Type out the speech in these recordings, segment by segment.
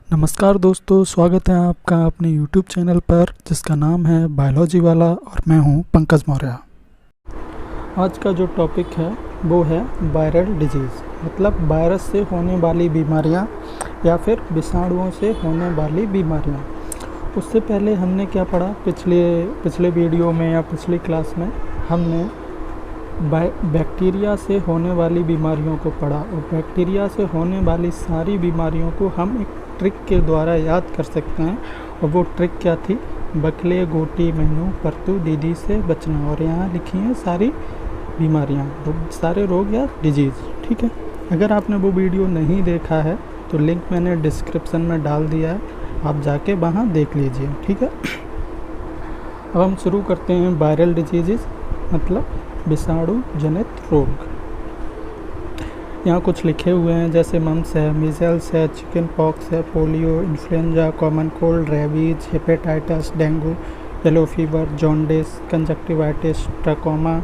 नमस्कार दोस्तों, स्वागत है आपका अपने YouTube चैनल पर जिसका नाम है बायोलॉजी वाला और मैं हूं पंकज मौर्य। आज का जो टॉपिक है वो है वायरल डिजीज़, मतलब वायरस से होने वाली बीमारियां या फिर विषाणुओं से होने वाली बीमारियां। उससे पहले हमने क्या पढ़ा पिछले वीडियो में या पिछली क्लास में हमने बैक्टीरिया से होने वाली बीमारियों को पढ़ा और बैक्टीरिया से होने वाली सारी बीमारियों को हम एक ट्रिक के द्वारा याद कर सकते हैं। और वो ट्रिक क्या थी? बकले गोटी मैनू परतू दीदी से बचना। और यहाँ लिखी हैं सारी बीमारियाँ, सारे रोग या डिजीज़। ठीक है, अगर आपने वो वीडियो नहीं देखा है तो लिंक मैंने डिस्क्रिप्शन में डाल दिया है, आप जाके वहाँ देख लीजिए। ठीक है, अब हम शुरू करते हैं। वायरल डिजीज़ मतलब विषाणु जनित रोग। यहाँ कुछ लिखे हुए हैं जैसे मम्स है, मीजल्स है, चिकन पॉक्स है, polio, influenza, common cold, rabies, hepatitis, dengue, yellow fever, jaundice, conjunctivitis, trachoma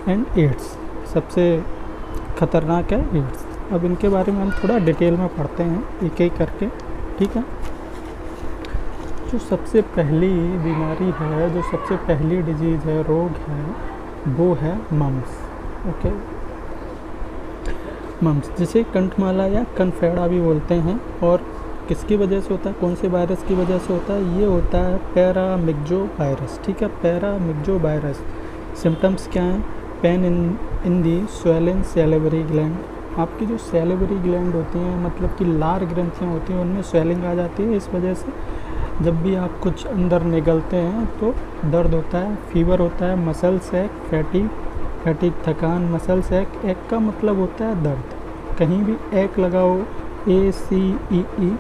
and AIDS. सबसे खतरनाक है एड्स। अब इनके बारे में हम थोड़ा डिटेल में पढ़ते हैं एक एक करके। ठीक है, जो सबसे पहली बीमारी है, जो सबसे पहली डिजीज़ है, रोग है, वो है मम्स। ओके, मम्स जिसे कंठमाला या कनफेड़ा भी बोलते हैं। और किसकी वजह से होता है, कौन से वायरस की वजह से होता है? ये होता है पैरामिक्जो वायरस। ठीक है, पैरामिक्जो वायरस। सिम्टम्स क्या हैं? Pain in the swelling salivary gland. आपकी जो सैलिवरी ग्लैंड होती हैं, मतलब कि लार ग्रंथियाँ होती हैं, उनमें स्वेलिंग आ जाती है। इस वजह से जब भी आप कुछ अंदर निगलते हैं तो दर्द होता है, फीवर होता है, मसल्स एक, फैटिक थकान, मसल्स एक का मतलब होता है दर्द। कहीं भी एक लगाओ, ACEE,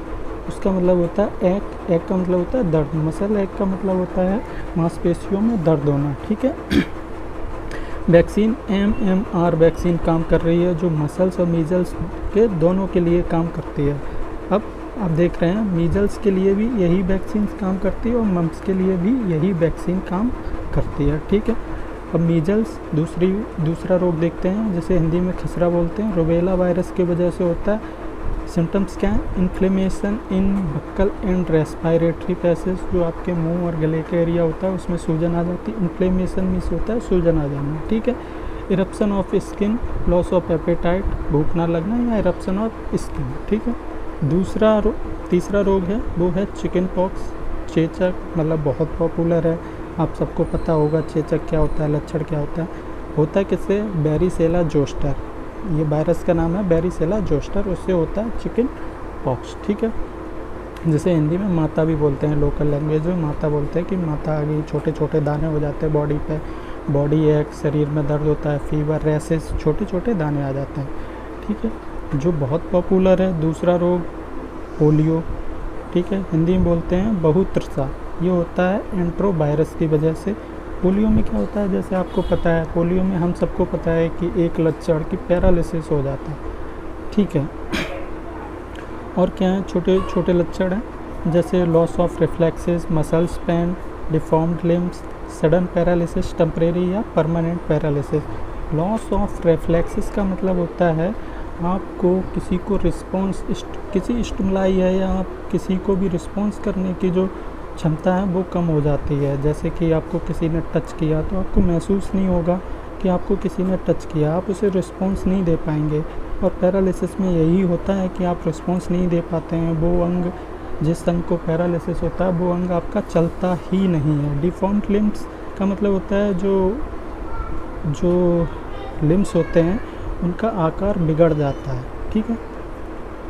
उसका मतलब होता है एक का मतलब होता है दर्द। मसल एक का मतलब होता है मांसपेशियों में दर्द होना। ठीक है, वैक्सीन MMR वैक्सीन काम कर रही है, जो मसल्स और मीजल्स के दोनों के लिए काम करती है। अब आप देख रहे हैं मीजल्स के लिए भी यही वैक्सीन काम करती है और मम्स के लिए भी यही वैक्सीन काम करती है। ठीक है, अब मीजल्स दूसरा रोग देखते हैं जिसे हिंदी में खसरा बोलते हैं। रूबेला वायरस की वजह से होता है। सिम्टम्स क्या हैं? Inflammation in buccal and respiratory passage. जो आपके मुंह और गले का एरिया होता है उसमें सूजन आ जाती है। इन्फ्लेमेशन मीन्स होता है सूजन आ जाना। ठीक है, eruption of skin, loss of appetite, भूख ना लगना या इरप्शन ऑफ स्किन। ठीक है, तीसरा रोग है वो है चिकन पॉक्स, चेचक। मतलब बहुत पॉपुलर है, आप सबको पता होगा चेचक क्या होता है, लक्षण क्या होता है किससे? बैरिसेला जोस्टर। ये वायरस का नाम है बैरिसेला जोस्टर, उससे होता है चिकन पॉक्स। ठीक है, जिसे हिंदी में माता भी बोलते हैं, लोकल लैंग्वेज में माता बोलते हैं कि माता आ गई। छोटे छोटे दाने हो जाते हैं बॉडी पे, बॉडी एक, शरीर में दर्द होता है, फीवर, रैसेस, छोटे छोटे दाने आ जाते हैं। ठीक है, जो बहुत पॉपुलर है दूसरा रोग पोलियो। ठीक है, हिंदी में बोलते हैं बहुत्रसा। ये होता है एंट्रो वायरस की वजह से। पोलियो में क्या होता है, जैसे आपको पता है, पोलियो में हम सबको पता है कि एक लक्षण की पैरालिसिस हो जाता है। ठीक है, और क्या है? छोटे छोटे लक्षण हैं जैसे loss of reflexes, muscles pain, deformed limbs, sudden paralysis, temporary या permanent paralysis. Loss of reflexes का मतलब होता है आपको किसी को रिस्पॉन्स, किसी स्टिमुलाई है या आप किसी को भी रिस्पॉन्स करने की जो क्षमता है वो कम हो जाती है। जैसे कि आपको किसी ने टच किया तो आपको महसूस नहीं होगा कि आपको किसी ने टच किया, आप उसे रिस्पॉन्स नहीं दे पाएंगे। और पैरालिसिस में यही होता है कि आप रिस्पॉन्स नहीं दे पाते हैं। वो अंग, जिस अंग को पैरालिसिस होता है वो अंग आपका चलता ही नहीं है। डिफॉर्म्ड लिम्स का मतलब होता है जो लिम्स होते हैं उनका आकार बिगड़ जाता है। ठीक है,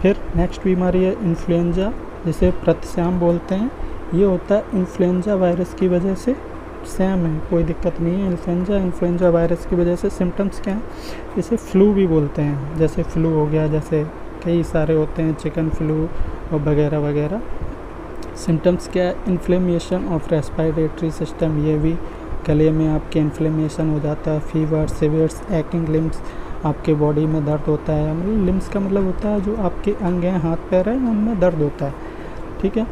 फिर नेक्स्ट बीमारी है इन्फ्लुएंजा, जिसे प्रतिश्याम बोलते हैं। ये होता है इन्फ्लुएंजा वायरस की वजह से। सेम है, कोई दिक्कत नहीं है। इन्फ्लुएंजा वायरस की वजह से। सिम्टम्स क्या हैं? इसे फ्लू भी बोलते हैं, जैसे फ्लू हो गया, जैसे कई सारे होते हैं, चिकन फ्लू और वगैरह वगैरह। सिम्टम्स क्या है? Inflammation of respiratory system. ये भी गले में आपके इन्फ्लेमेशन हो जाता है। फीवर, सिवियर्स एक्टिंग लिम्स, आपके बॉडी में दर्द होता है। मतलब लिम्स का मतलब होता है जो आपके अंग हैं, हाथ पैर हैं, उनमें दर्द होता है। ठीक है,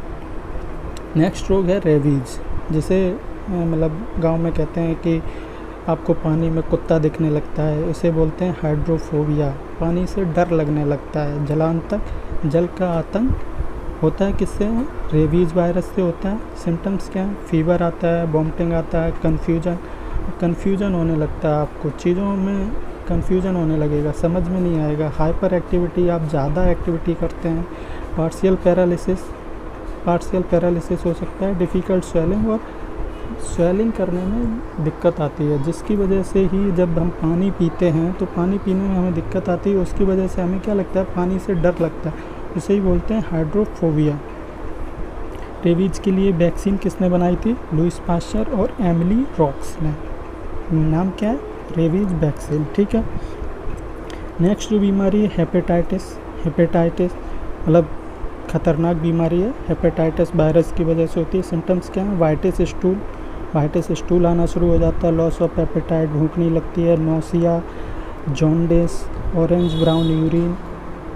नेक्स्ट रोग है रेबीज, जिसे मतलब गांव में कहते हैं कि आपको पानी में कुत्ता दिखने लगता है, इसे बोलते हैं हाइड्रोफोबिया। पानी से डर लगने लगता है, जलांतक, जल का आतंक होता है किससे है? रेबीज़ वायरस से होता है। सिम्टम्स क्या है? फीवर आता है, वॉमिटिंग आता है, कन्फ्यूजन होने लगता है, आपको चीज़ों में कन्फ्यूजन होने लगेगा, समझ में नहीं आएगा, हाइपर एक्टिविटी, आप ज़्यादा एक्टिविटी करते हैं, पार्शियल पैरालिसिस हो सकता है, डिफ़िकल्ट स्वेलिंग, और स्वेलिंग करने में दिक्कत आती है, जिसकी वजह से ही जब हम पानी पीते हैं तो पानी पीने में हमें दिक्कत आती है, उसकी वजह से हमें क्या लगता है? पानी से डर लगता है, उसे ही बोलते हैं हाइड्रोफोबिया। रेबीज़ के लिए वैक्सीन किसने बनाई थी? लुइस पास्चर और एमिली रॉक्स ने। नाम क्या है? Rabies vaccine. ठीक है। नेक्स्ट जो बीमारी है हेपेटाइटिस मतलब खतरनाक बीमारी है, हेपेटाइटिस वायरस की वजह से होती है। सिम्टम्स क्या हैं? वाइटिस स्टूल आना शुरू हो जाता है, लॉस ऑफ एपेटाइट, भूख नहीं लगती है, nausea, jaundice, orange brown urine,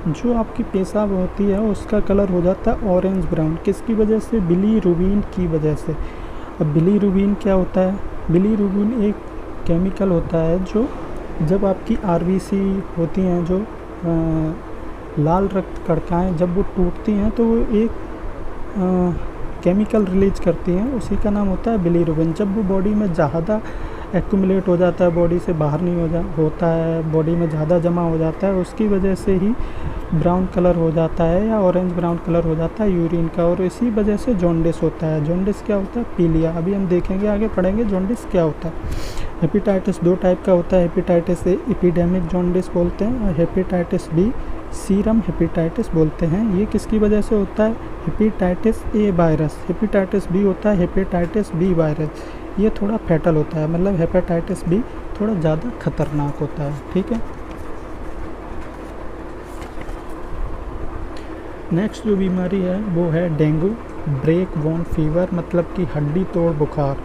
जो आपकी पेशाब होती है उसका कलर हो जाता है ऑरेंज ब्राउन। किसकी वजह से? बिलीरुबिन की वजह से। अब बिलीरुबिन क्या होता है? बिलीरुबिन एक केमिकल होता है जो जब आपकी आरबीसी होती हैं, जो लाल रक्त कणिकाएँ जब वो टूटती हैं तो वो एक केमिकल रिलीज करती हैं, उसी का नाम होता है बिलीरुबिन। जब वो बॉडी में ज़्यादा एक्यूमुलेट हो जाता है, बॉडी से बाहर नहीं होता है, बॉडी में ज़्यादा जमा हो जाता है, उसकी वजह से ही ब्राउन कलर हो जाता है या ऑरेंज ब्राउन कलर हो जाता है यूरिन का, और इसी वजह से जॉन्डिस होता है। जॉन्डिस क्या होता है? पीलिया। अभी हम देखेंगे, आगे पढ़ेंगे जॉन्डिस क्या होता है। हेपेटाइटिस 2 टाइप का होता है। हेपेटाइटिस ए एपिडेमिक जॉन्डिस बोलते हैं, और हेपेटाइटिस बी सीरम हेपेटाइटिस बोलते हैं। ये किसकी वजह से होता है? Hepatitis A virus. Hepatitis B होता है हेपेटाइटिस बी वायरस, ये थोड़ा फैटल होता है, मतलब हेपेटाइटिस बी थोड़ा ज़्यादा खतरनाक होता है। ठीक है। नेक्स्ट जो बीमारी है वो है डेंगू ब्रेक बोन फीवर, मतलब कि हड्डी तोड़ बुखार।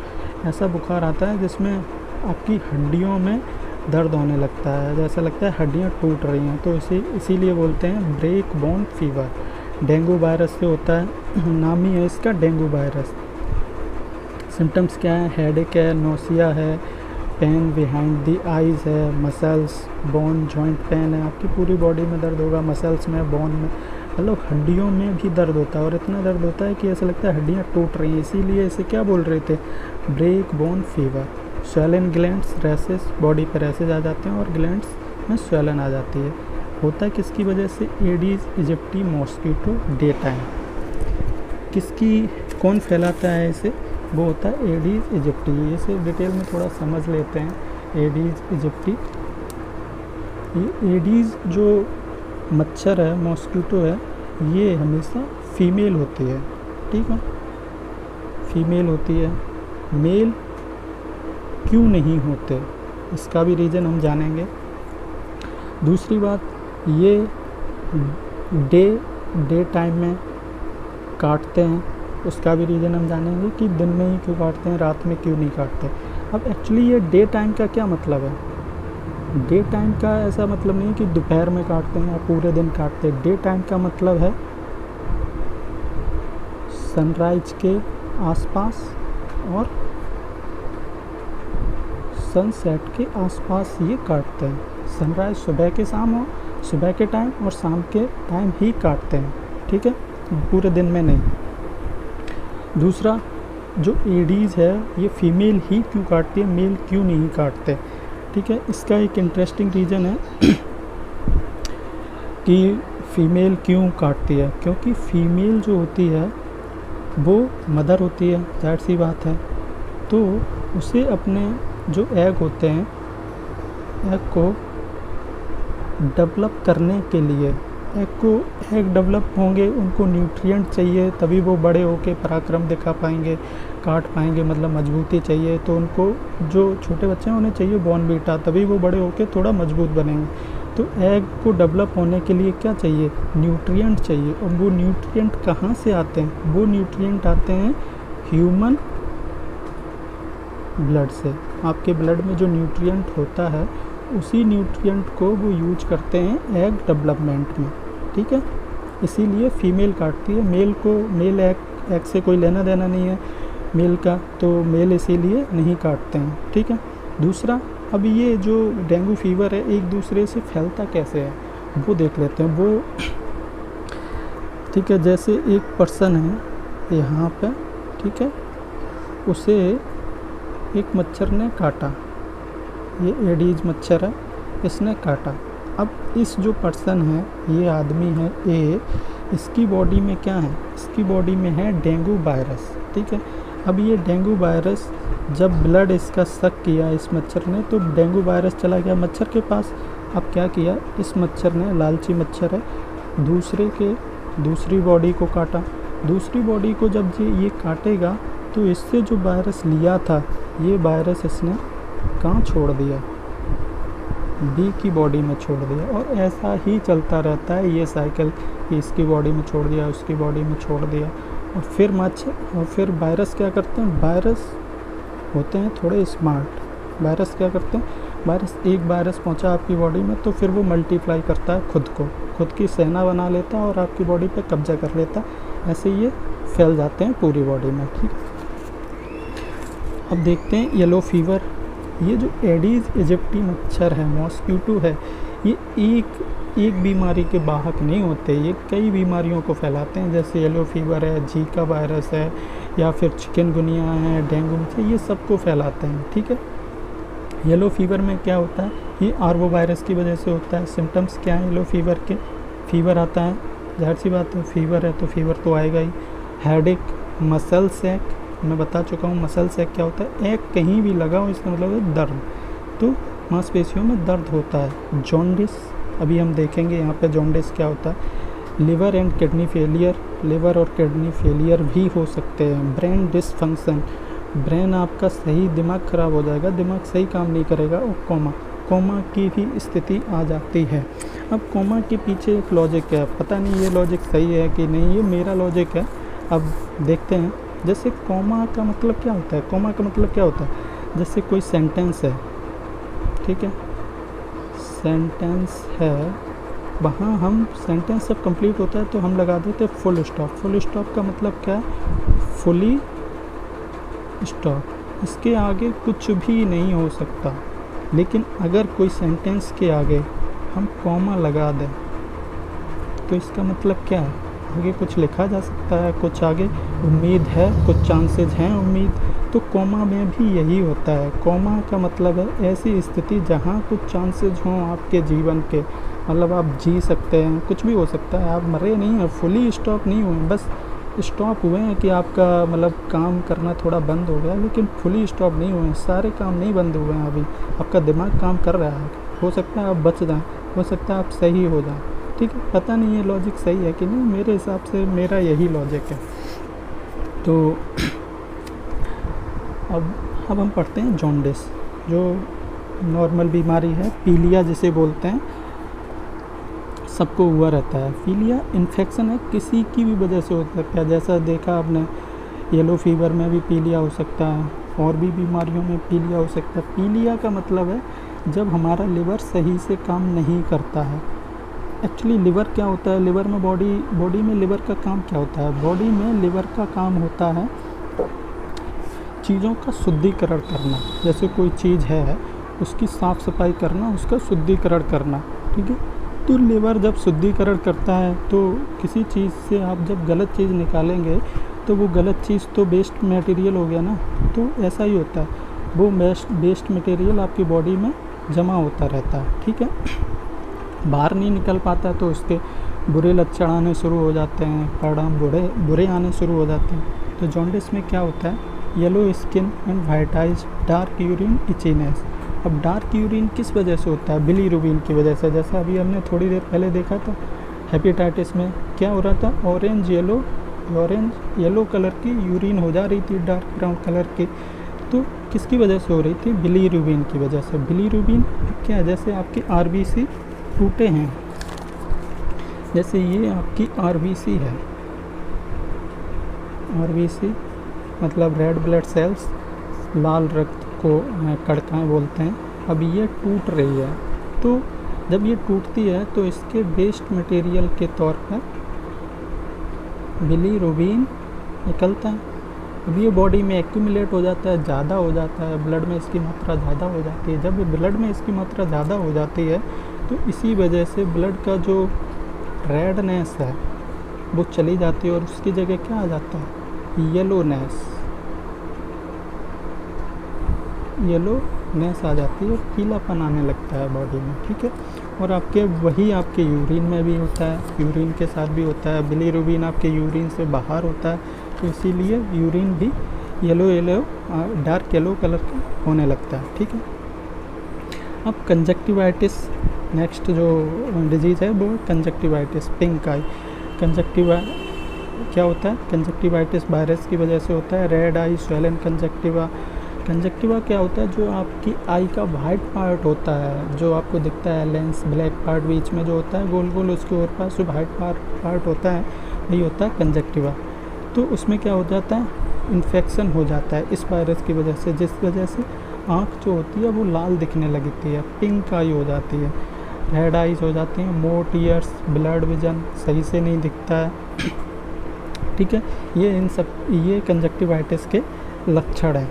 ऐसा बुखार आता है जिसमें आपकी हड्डियों में दर्द होने लगता है, जैसा लगता है हड्डियाँ टूट रही हैं, तो इसीलिए बोलते हैं break bone fever. Dengue virus से होता है, नाम ही है इसका डेंगू वायरस। सिम्टम्स क्या है? हेडेक है, नोसिया है, पेन बिहाइंड द आइज़ है, मसल्स, बोन, जॉइंट पेन है, आपकी पूरी बॉडी में दर्द होगा, मसल्स में, बोन में, मतलब हड्डियों में भी दर्द होता है, और इतना दर्द होता है कि ऐसा लगता है हड्डियाँ टूट रही हैं, इसीलिए इसे क्या बोल रहे थे? Break bone fever. Swollen glands, rashes, body पर रैसेस आ जाते हैं और ग्लैंड्स में स्वेलन आ जाती है। होता है किसकी वजह से? Aedes aegypti mosquito day time. कौन फैलाता है इसे? वो होता है एडीज इजिप्टी। इसे डिटेल में थोड़ा समझ लेते हैं। एडीज इजिप्टी, ये एडीज जो मच्छर है, मॉस्किटो है, ये हमेशा फीमेल होती है। ठीक है, फीमेल होती है। मेल क्यों नहीं होते, इसका भी रीज़न हम जानेंगे। दूसरी बात, ये डे टाइम में काटते हैं, उसका भी रीज़न हम जानेंगे कि दिन में ही क्यों काटते हैं, रात में क्यों नहीं काटते। अब एक्चुअली ये डे टाइम का क्या मतलब है? डे टाइम का ऐसा मतलब नहीं कि दोपहर में काटते हैं या पूरे दिन काटते हैं। डे टाइम का मतलब है सनराइज के आसपास और सनसेट के आसपास ये काटते हैं। सनराइज सुबह के सुबह के टाइम और शाम के टाइम ही काटते हैं। ठीक है, पूरे दिन में नहीं। दूसरा, जो एडीज़ है ये फीमेल ही क्यों काटती है, मेल क्यों नहीं काटते? ठीक है, इसका एक इंटरेस्टिंग रीज़न है कि फीमेल क्यों काटती है। क्योंकि फीमेल जो होती है वो मदर होती है, जाहिर सी बात है, तो उसे अपने जो एग होते हैं, एग को डेवलप करने के लिए, एग डेवलप होंगे, उनको न्यूट्रिएंट चाहिए, तभी वो बड़े होके पराक्रम दिखा पाएंगे, काट पाएंगे, मतलब मजबूती चाहिए। तो उनको, जो छोटे बच्चे हैं उन्हें चाहिए बॉर्नवीटा, तभी वो बड़े होके थोड़ा मजबूत बनेंगे। तो एग को डेवलप होने के लिए क्या चाहिए? न्यूट्रिएंट चाहिए। और वो न्यूट्रिएंट कहाँ से आते हैं? वो न्यूट्रिएंट आते हैं ह्यूमन ब्लड से। आपके ब्लड में जो न्यूट्रिएंट होता है उसी न्यूट्रिएंट को वो यूज करते हैं एग डेवलपमेंट में। ठीक है, इसीलिए फीमेल काटती है। मेल एग से कोई लेना देना नहीं है मेल का, तो मेल इसीलिए नहीं काटते हैं। ठीक है। दूसरा, अब ये जो डेंगू फीवर है एक दूसरे से फैलता कैसे है वो देख लेते हैं। वो ठीक है। जैसे एक पर्सन है यहाँ पे, ठीक है, उसे एक मच्छर ने काटा, ये एडीज मच्छर है, इसने काटा। अब इस जो पर्सन है, ये आदमी है ए, इसकी बॉडी में क्या है, इसकी बॉडी में है डेंगू वायरस, ठीक है। अब ये डेंगू वायरस जब ब्लड इसका सक किया इस मच्छर ने, तो डेंगू वायरस चला गया मच्छर के पास। अब क्या किया इस मच्छर ने, लालची मच्छर है, दूसरी बॉडी को काटा। दूसरी बॉडी को जब ये काटेगा तो इससे जो वायरस लिया था, ये वायरस इसने कहाँ छोड़ दिया, बी की बॉडी में छोड़ दिया। और ऐसा ही चलता रहता है ये साइकिल, इसकी बॉडी में छोड़ दिया, उसकी बॉडी में छोड़ दिया। और फिर वायरस क्या करते हैं, वायरस होते हैं थोड़े स्मार्ट। वायरस क्या करते हैं, एक वायरस पहुंचा आपकी बॉडी में तो फिर वो मल्टीप्लाई करता है खुद की सेना बना लेता है और आपकी बॉडी पे कब्जा कर लेता है। ऐसे ये फैल जाते हैं पूरी बॉडी में, ठीक है। अब देखते हैं येलो फीवर। ये जो एडीज इजिप्टी मच्छर है, मॉस्क्यूटो है, ये एक बीमारी के वाहक नहीं होते, ये कई बीमारियों को फैलाते हैं। जैसे येलो फीवर है, जीका वायरस है, या फिर चिकनगुनिया है, डेंगू मच्छर, ये सबको फैलाते हैं, ठीक है। येलो फीवर में क्या होता है, ये आर्बो वायरस की वजह से होता है। सिम्टम्स क्या है येलो फीवर के, फीवर आता है, जाहिर सी बात है फीवर है तो फीवर तो आएगा ही। हेडेक, मसल सेक, मैं बता चुका हूँ मसल सेक क्या होता है, एक कहीं भी लगा हो इसका मतलब है दर्द, तो मांसपेशियों में दर्द होता है। जॉन्डिस, अभी हम देखेंगे यहाँ पे जॉन्डिस क्या होता है। Liver and kidney failure, liver और किडनी फेलियर भी हो सकते हैं। ब्रेन डिसफंक्शन, ब्रेन आपका सही, दिमाग ख़राब हो जाएगा, दिमाग सही काम नहीं करेगा। और कोमा की भी स्थिति आ जाती है। अब कोमा के पीछे एक लॉजिक है, पता नहीं ये लॉजिक सही है कि नहीं, ये मेरा लॉजिक है। अब देखते हैं, जैसे कोमा का मतलब क्या होता है, कोमा का मतलब क्या होता है, जैसे कोई सेंटेंस है, ठीक है, सेंटेंस है, वहाँ हम सेंटेंस जब कंप्लीट होता है तो हम लगा देते हैं फुल स्टॉप। फुल स्टॉप का मतलब क्या है, फुली स्टॉप, इसके आगे कुछ भी नहीं हो सकता। लेकिन अगर कोई सेंटेंस के आगे हम कॉमा लगा दें तो इसका मतलब क्या है, आगे कुछ लिखा जा सकता है, कुछ आगे उम्मीद है, कुछ चांसेस हैं उम्मीद, तो कॉमा में भी यही होता है। कॉमा का मतलब है ऐसी स्थिति जहाँ कुछ चांसेस हों आपके जीवन के, मतलब आप जी सकते हैं, कुछ भी हो सकता है, आप मरे नहीं हैं, फुली स्टॉप नहीं हुए, बस स्टॉप हुए हैं कि आपका मतलब काम करना थोड़ा बंद हो गया, लेकिन फुली स्टॉप नहीं हुए हैं, सारे काम नहीं बंद हुए हैं, अभी आपका दिमाग काम कर रहा है। हो सकता है आप बच जाएं, हो सकता है आप सही हो जाएं, ठीक है। पता नहीं ये लॉजिक सही है कि नहीं, मेरे हिसाब से मेरा यही लॉजिक है। तो अब हम पढ़ते हैं जॉन्डिस, जो नॉर्मल बीमारी है, पीलिया जिसे बोलते हैं, सबको हुआ रहता है। पीलिया इन्फेक्शन है, किसी की भी वजह से हो सकता है, जैसा देखा आपने येलो फीवर में भी पीलिया हो सकता है, और भी बीमारियों में पीलिया हो सकता है। पीलिया का मतलब है जब हमारा लिवर सही से काम नहीं करता है। एक्चुअली लिवर क्या होता है, लिवर में बॉडी में लिवर का काम क्या होता है, बॉडी में लिवर का काम होता है चीज़ों का शुद्धिकरण करना। जैसे कोई चीज़ है उसकी साफ़ सफाई करना, उसका शुद्धिकरण करना, ठीक है। तो लिवर जब शुद्धिकरण करता है तो किसी चीज़ से आप जब गलत चीज़ निकालेंगे तो वो गलत चीज़ तो वेस्ट मटेरियल हो गया ना, तो ऐसा ही होता है, वो वेस्ट मटेरियल आपकी बॉडी में जमा होता रहता है, ठीक है, बाहर नहीं निकल पाता, तो उसके बुरे लक्षण आने शुरू हो जाते हैं, परिणाम बुरे आने शुरू हो जाते हैं। तो जॉन्डिस में क्या होता है, yellow skin and white eyes, dark urine, itchiness. अब डार्क यूरिन किस वजह से होता है, बिलीरुबिन की वजह से। जैसा अभी हमने थोड़ी देर पहले देखा था हेपेटाइटिस में क्या हो रहा था, ऑरेंज येलो कलर की यूरिन हो जा रही थी, डार्क ब्राउन कलर की, तो किसकी वजह से हो रही थी, बिलीरुबिन की वजह से। बिलीरुबिन क्या है, जैसे आपकी आरबीसी टूटे हैं, जैसे ये आपकी आरबीसी है, आरबीसी मतलब रेड ब्लड सेल्स, लाल रक्त को कणिकाएँ बोलते हैं। अब ये टूट रही है, तो जब ये टूटती है तो इसके वेस्ट मटेरियल के तौर पर बिलीरुबिन निकलता है। अब ये बॉडी में एक्यूमुलेट हो जाता है, ज़्यादा हो जाता है, ब्लड में इसकी मात्रा ज़्यादा हो जाती है। जब ब्लड में इसकी मात्रा ज़्यादा हो जाती है तो इसी वजह से ब्लड का जो रेडनेस है, वो चली जाती है और उसकी जगह क्या आ जाता है, येलोनेस आ जाती है, पीलापन आने लगता है बॉडी में, ठीक है। और वही आपके यूरिन में भी होता है, यूरिन के साथ भी होता है, बिलीरुबिन आपके यूरिन से बाहर होता है, तो इसीलिए यूरिन भी डार्क येलो कलर का होने लगता है, ठीक है। अब कंजक्टिवाइटिस, नेक्स्ट जो डिजीज़ है वो कंजक्टिवाइटिस, पिंक आई। क्या होता है, कंजक्टिवाइटिस वायरस की वजह से होता है। रेड आई स्वेलन कंजक्टिवा। कंजक्टिवा क्या होता है, जो आपकी आई का वाइट पार्ट होता है, जो आपको दिखता है लेंस ब्लैक पार्ट बीच में जो होता है गोल गोल, उसके और पास जो वाइट पार्ट होता है वही होता है कंजक्टिवा। तो उसमें क्या हो जाता है, इन्फेक्शन हो जाता है इस वायरस की वजह से, जिस वजह से आँख जो होती है वो लाल दिखने लगती है, पिंक आई हो जाती है, रेड आइज हो जाती हैं, मोर टीयर्स, ब्लड विजन सही से नहीं दिखता है, ठीक है। ये कंजक्टिवाइटिस के लक्षण हैं,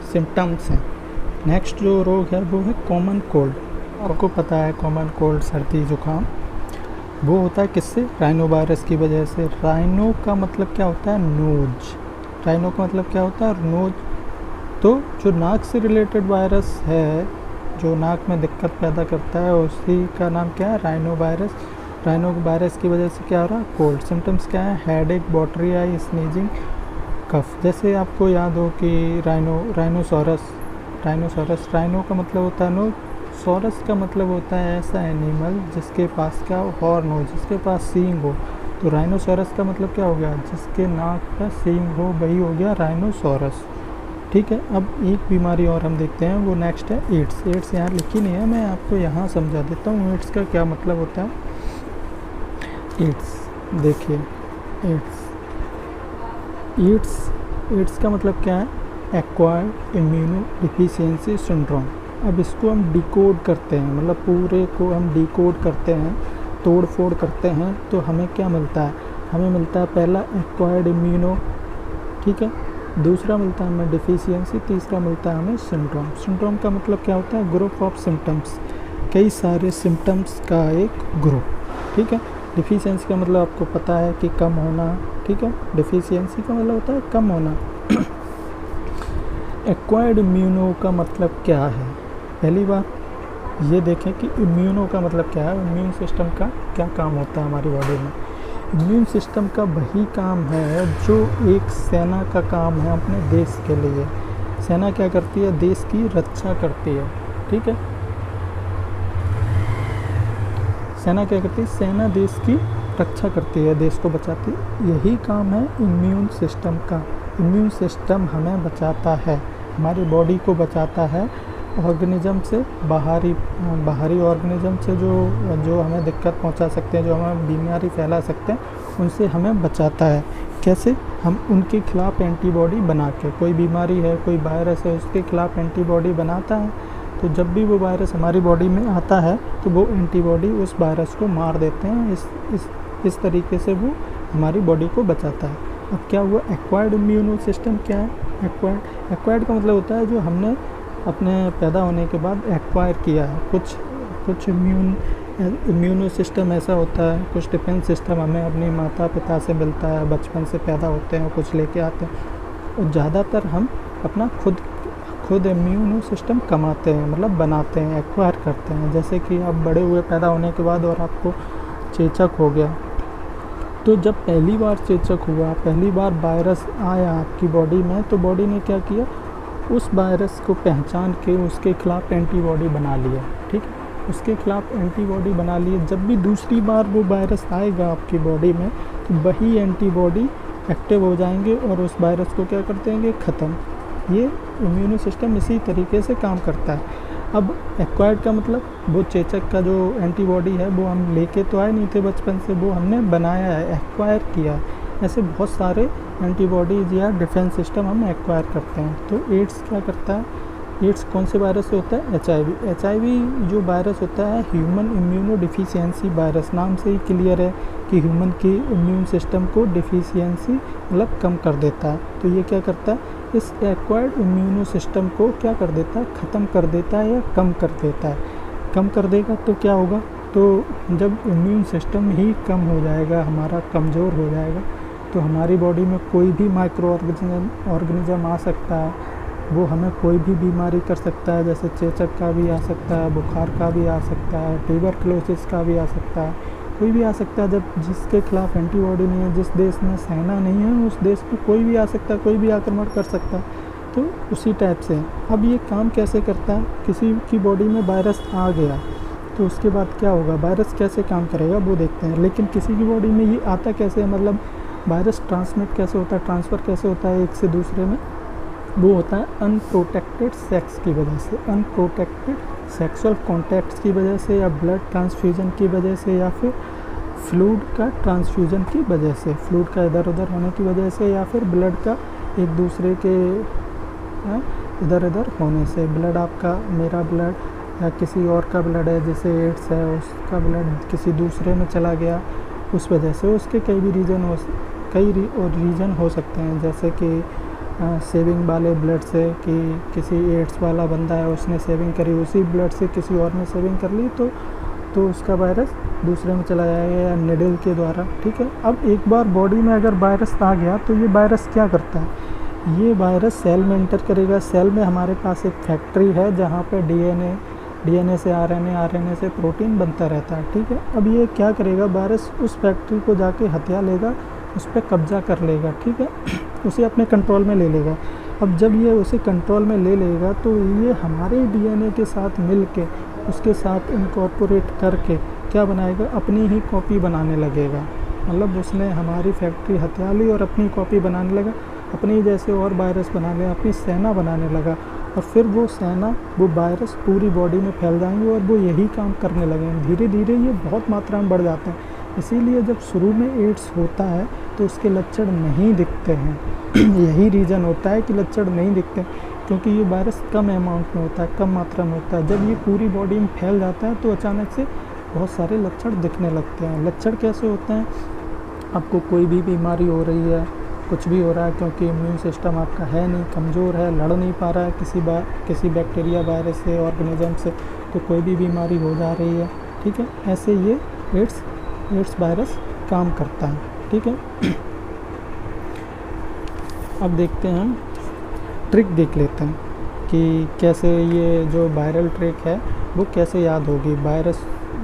सिम्टम्स हैं। नेक्स्ट जो रोग है वो है कॉमन कोल्ड। आपको पता है कॉमन कोल्ड, सर्दी जुकाम, वो होता है किससे, राइनो वायरस की वजह से। राइनो का मतलब क्या होता है, नोज। राइनो का मतलब क्या होता है, नोज। तो जो नाक से रिलेटेड वायरस है, जो नाक में दिक्कत पैदा करता है, उसी का नाम क्या है, राइनो वायरस। राइनो वायरस की वजह से क्या हो रहा है, कोल्ड। सिम्टम्स क्या है, हेडेक, वॉटरी आई, स्नीजिंग, कफ। जैसे आपको याद हो कि राइनोसॉरस, राइनो का मतलब होता है नोज, सॉरस का मतलब होता है ऐसा एनिमल जिसके पास क्या हॉर्न हो, जिसके पास सींग हो। तो राइनोसॉरस का मतलब क्या हो गया, जिसके नाक पर सींग हो, वही हो गया राइनोसॉरस, ठीक है। अब एक बीमारी और हम देखते हैं, वो नेक्स्ट है एड्स। एड्स यहाँ लिखी नहीं है, मैं आपको यहाँ समझा देता हूँ एड्स का क्या मतलब होता है। एड्स देखिए, एड्स का मतलब क्या है, एक्वायर्ड इम्यूनो डिफिशियंसी सिंड्रोम। अब इसको हम डिकोड करते हैं, मतलब पूरे को हम डिकोड करते हैं, तोड़ फोड़ करते हैं, तो हमें क्या मिलता है, हमें मिलता है पहला एक्वायर्ड इम्यूनो, ठीक है, दूसरा मिलता है हमें डिफिशियंसी, तीसरा मिलता है हमें सिंड्रोम। सिंड्रोम का मतलब क्या होता है, ग्रुप ऑफ सिम्टम्स, कई सारे सिम्टम्स का एक ग्रुप, ठीक है। डिफिशियंसी का मतलब आपको पता है कि कम होना, ठीक है, डिफिशियंसी का मतलब होता है कम होना। एक्वायर्ड इम्यूनो का मतलब क्या है, पहली बात ये देखें कि इम्यूनो का मतलब क्या है, इम्यून सिस्टम का क्या काम होता है हमारी बॉडी में। इम्यून सिस्टम का वही काम है जो एक सेना का काम है अपने देश के लिए। सेना क्या करती है, देश की रक्षा करती है, ठीक है। सेना क्या करती है, सेना देश की रक्षा करती है, देश को बचाती है, यही काम है इम्यून सिस्टम का। इम्यून सिस्टम हमें बचाता है, हमारी बॉडी को बचाता है ऑर्गेनिज्म से, बाहरी ऑर्गेनिज्म से जो हमें दिक्कत पहुंचा सकते हैं, जो हमें बीमारी फैला सकते हैं, उनसे हमें बचाता है। कैसे, हम उनके खिलाफ एंटीबॉडी बना के, कोई बीमारी है, कोई वायरस है, उसके खिलाफ एंटीबॉडी बनाता है, तो जब भी वो वायरस हमारी बॉडी में आता है तो वो एंटीबॉडी उस वायरस को मार देते हैं। इस तरीके से वो हमारी बॉडी को बचाता है। अब क्या हुआ, एक्वायर्ड इम्यूनो सिस्टम क्या है, एक्वायर्ड का मतलब होता है जो हमने अपने पैदा होने के बाद एक्वायर किया है। कुछ इम्यूनो सिस्टम ऐसा होता है, कुछ डिफेंस सिस्टम हमें अपने माता पिता से मिलता है, बचपन से पैदा होते हैं, कुछ लेके आते हैं, और ज़्यादातर हम अपना खुद इम्यूनो सिस्टम कमाते हैं, मतलब बनाते हैं, एक्वायर करते हैं। जैसे कि आप बड़े हुए पैदा होने के बाद और आपको चेचक हो गया, तो जब पहली बार चेचक हुआ, पहली बार वायरस आया आपकी बॉडी में, तो बॉडी ने क्या किया, उस वायरस को पहचान के उसके खिलाफ एंटीबॉडी बना लिया, ठीक है, उसके खिलाफ एंटीबॉडी बना लिए। जब भी दूसरी बार वो वायरस आएगा आपकी बॉडी में, तो वही एंटीबॉडी एक्टिव हो जाएंगे और उस वायरस को क्या कर देंगे, ख़त्म। ये इम्यूनो सिस्टम इसी तरीके से काम करता है। अब एक्वायर्ड का मतलब वो चेचक का जो एंटीबॉडी है वो हम लेके तो आए नहीं थे बचपन से, वो हमने बनाया है, एक्वायर किया है। ऐसे बहुत सारे एंटीबॉडीज या डिफेंस सिस्टम हम एक्वायर करते हैं। तो एड्स क्या करता है, एड्स कौन से वायरस से होता है, HIV जो वायरस होता है ह्यूमन इम्यूनो डिफिशियंसी वायरस, नाम से ही क्लियर है कि ह्यूमन की इम्यून सिस्टम को डिफिशियंसी मतलब कम कर देता है। तो ये क्या करता है, इस एक्वायर्ड इम्यूनो सिस्टम को क्या कर देता है, ख़त्म कर देता है या कम कर देता है। कम कर देगा तो क्या होगा, तो जब इम्यून सिस्टम ही कम हो जाएगा, हमारा कमज़ोर हो जाएगा, तो हमारी बॉडी में कोई भी माइक्रो ऑर्गेनिज्म आ सकता है, वो हमें कोई भी बीमारी कर सकता है। जैसे चेचक का भी आ सकता है, बुखार का भी आ सकता है, ट्यूबरक्लोसिस का भी आ सकता है, कोई भी आ सकता है। जब जिसके खिलाफ एंटीबॉडी नहीं है, जिस देश में सेना नहीं है, उस देश में कोई भी आ सकता है, कोई भी आक्रमण कर सकता है। तो उसी टाइप से अब ये काम कैसे करता है, किसी की बॉडी में वायरस आ गया तो उसके बाद क्या होगा, वायरस कैसे काम करेगा वो देखते हैं। लेकिन किसी की बॉडी में ये आता कैसे है, मतलब वायरस ट्रांसमिट कैसे होता है, ट्रांसफ़र कैसे होता है एक से दूसरे में, वो होता है अनप्रोटेक्टेड सेक्स की वजह से, अनप्रोटेक्टेड सेक्सुअल कॉन्टैक्ट्स की वजह से, या ब्लड ट्रांसफ्यूजन की वजह से, या फिर फ्लूइड का ट्रांसफ्यूजन की वजह से, फ्लूइड का इधर उधर होने की वजह से, या फिर ब्लड का एक दूसरे के इधर उधर होने से। ब्लड आपका, मेरा ब्लड या किसी और का ब्लड है, जैसे एड्स है, उसका ब्लड किसी दूसरे में चला गया, उस वजह से उसके कई भी रीज़न हो सकते हैं। जैसे कि सेविंग वाले ब्लड से, कि किसी एड्स वाला बंदा है, उसने सेविंग करी, उसी ब्लड से किसी और ने सेविंग कर ली, तो उसका वायरस दूसरे में चला जाएगा, या निडल के द्वारा। ठीक है, अब एक बार बॉडी में अगर वायरस आ गया तो ये वायरस क्या करता है, ये वायरस सेल में एंटर करेगा। सेल में हमारे पास एक फैक्ट्री है जहाँ पे डीएनए से आरएनए से प्रोटीन बनता रहता है। ठीक है, अब ये क्या करेगा, वायरस उस फैक्ट्री को जाके हथिया लेगा, उस पर कब्जा कर लेगा। ठीक है, उसे अपने कंट्रोल में ले लेगा। अब जब ये उसे कंट्रोल में ले लेगा तो ये हमारे डीएनए के साथ मिल के, उसके साथ इनकॉर्पोरेट करके क्या बनाएगा, अपनी ही कॉपी बनाने लगेगा। मतलब उसने हमारी फैक्ट्री हथिया ली और अपनी कॉपी बनाने लगा, अपनी जैसे और वायरस बना ले, अपनी सेना बनाने लगा। और फिर वो सेना, वो वायरस पूरी बॉडी में फैल जाएंगे और वो यही काम करने लगेंगे। धीरे धीरे ये बहुत मात्रा में बढ़ जाते हैं। इसीलिए जब शुरू में एड्स होता है तो उसके लक्षण नहीं दिखते हैं। यही रीज़न होता है कि लक्षण नहीं दिखते, क्योंकि ये वायरस कम अमाउंट में होता है, कम मात्रा में होता है। जब ये पूरी बॉडी में फैल जाता है तो अचानक से बहुत सारे लक्षण दिखने लगते हैं। लक्षण कैसे होते हैं, आपको कोई भी बीमारी हो रही है, कुछ भी हो रहा है, क्योंकि इम्यून सिस्टम आपका है नहीं, कमज़ोर है, लड़ नहीं पा रहा है किसी बैक्टीरिया, वायरस से, ऑर्गेनिज्म से, तो कोई भी बीमारी हो जा रही है। ठीक है, ऐसे ये एड्स वायरस काम करता है। ठीक है, अब देखते हैं, हम ट्रिक देख लेते हैं कि कैसे ये जो वायरल ट्रिक है वो कैसे याद होगी।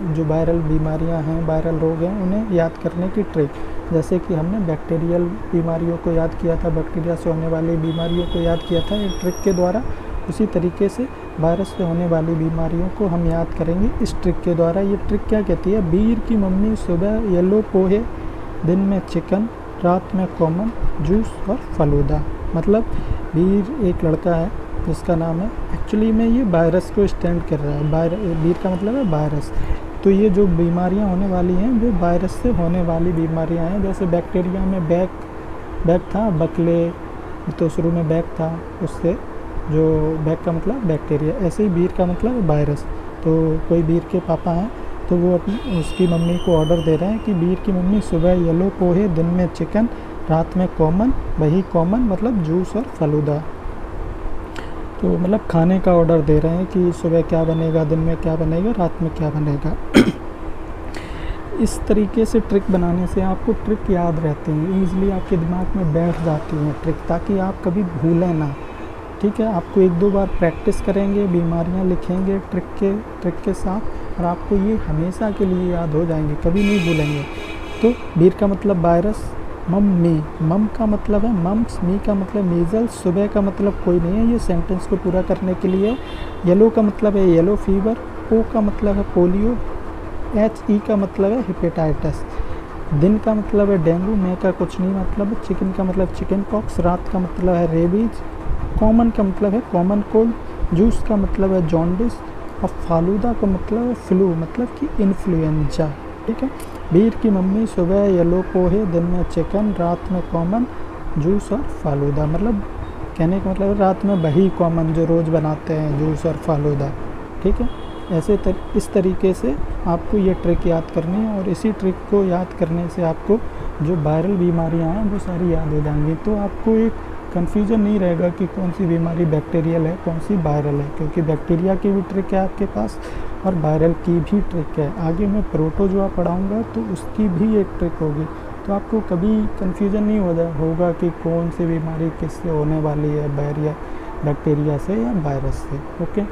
जो वायरल बीमारियां हैं, वायरल रोग हैं, उन्हें याद करने की ट्रिक। जैसे कि हमने बैक्टीरियल बीमारियों को याद किया था, बैक्टीरिया से होने वाली बीमारियों को याद किया था एक ट्रिक के द्वारा, उसी तरीके से वायरस से होने वाली बीमारियों को हम याद करेंगे इस ट्रिक के द्वारा। ये ट्रिक क्या कहती है, बीर की मम्मी सुबह येलो पोहे, दिन में चिकन, रात में कॉमन, जूस और फलूदा। मतलब बीर एक लड़का है जिसका नाम है, एक्चुअली में ये वायरस को स्टैंड कर रहा है। बीर का मतलब है वायरस। तो ये जो बीमारियां होने वाली हैं वो वायरस से होने वाली बीमारियां हैं। जैसे बैक्टीरिया में बैक था, बकले, तो शुरू में बैक था, उससे जो बैक का मतलब बैक्टीरिया, ऐसे ही बीर का मतलब वायरस। तो कोई बीर के पापा हैं तो वो उसकी मम्मी को ऑर्डर दे रहे हैं कि बीर की मम्मी सुबह येलो पोहे, दिन में चिकन, रात में कॉमन, वही कॉमन मतलब जूस और फलूदा। तो मतलब खाने का ऑर्डर दे रहे हैं कि सुबह क्या बनेगा, दिन में क्या बनेगा, रात में क्या बनेगा। इस तरीके से ट्रिक बनाने से आपको ट्रिक याद रहती हैं, ईज़िली आपके दिमाग में बैठ जाती हैं ट्रिक, ताकि आप कभी भूलें ना। ठीक है, आपको 1-2 बार प्रैक्टिस करेंगे, बीमारियां लिखेंगे ट्रिक के साथ, और आपको ये हमेशा के लिए याद हो जाएंगे, कभी नहीं भूलेंगे। तो बीर का मतलब वायरस, मम का मतलब है मम्स, मी का मतलब मीज़ल्स, सुबह का मतलब कोई नहीं है, ये सेंटेंस को पूरा करने के लिए। येलो का मतलब है येलो फीवर, ओ का मतलब है पोलियो, HE का मतलब है हेपेटाइटिस, दिन का मतलब है डेंगू, मैं का कुछ नहीं मतलब है, चिकन का मतलब चिकन पॉक्स, रात का मतलब है रेबीज, कॉमन का मतलब है कॉमन कोल्ड, जूस का मतलब है जॉन्डिस, और फालूदा का मतलब है फ्लू, मतलब कि इन्फ्लुएंजा। ठीक है, बीर की मम्मी सुबह येलो पोहे, दिन में चिकन, रात में कॉमन, जूस और फालूदा। मतलब कहने का मतलब रात में वही कॉमन जो रोज़ बनाते हैं, जूस और फालूदा। ठीक है, इस तरीके से आपको ये ट्रिक याद करनी है, और इसी ट्रिक को याद करने से आपको जो वायरल बीमारियां हैं वो सारी याद हो जाएंगी। तो आपको एक कन्फ्यूजन नहीं रहेगा कि कौन सी बीमारी बैक्टीरियल है कौन सी वायरल है, क्योंकि बैक्टीरिया की भी ट्रिक है आपके पास और वायरल की भी ट्रिक है। आगे मैं प्रोटोजोआ पढ़ाऊँगा तो उसकी भी एक ट्रिक होगी, तो आपको कभी कन्फ्यूजन नहीं होगा कि कौन सी बीमारी किससे होने वाली है, बैक्टीरिया से या वायरस से। ओके।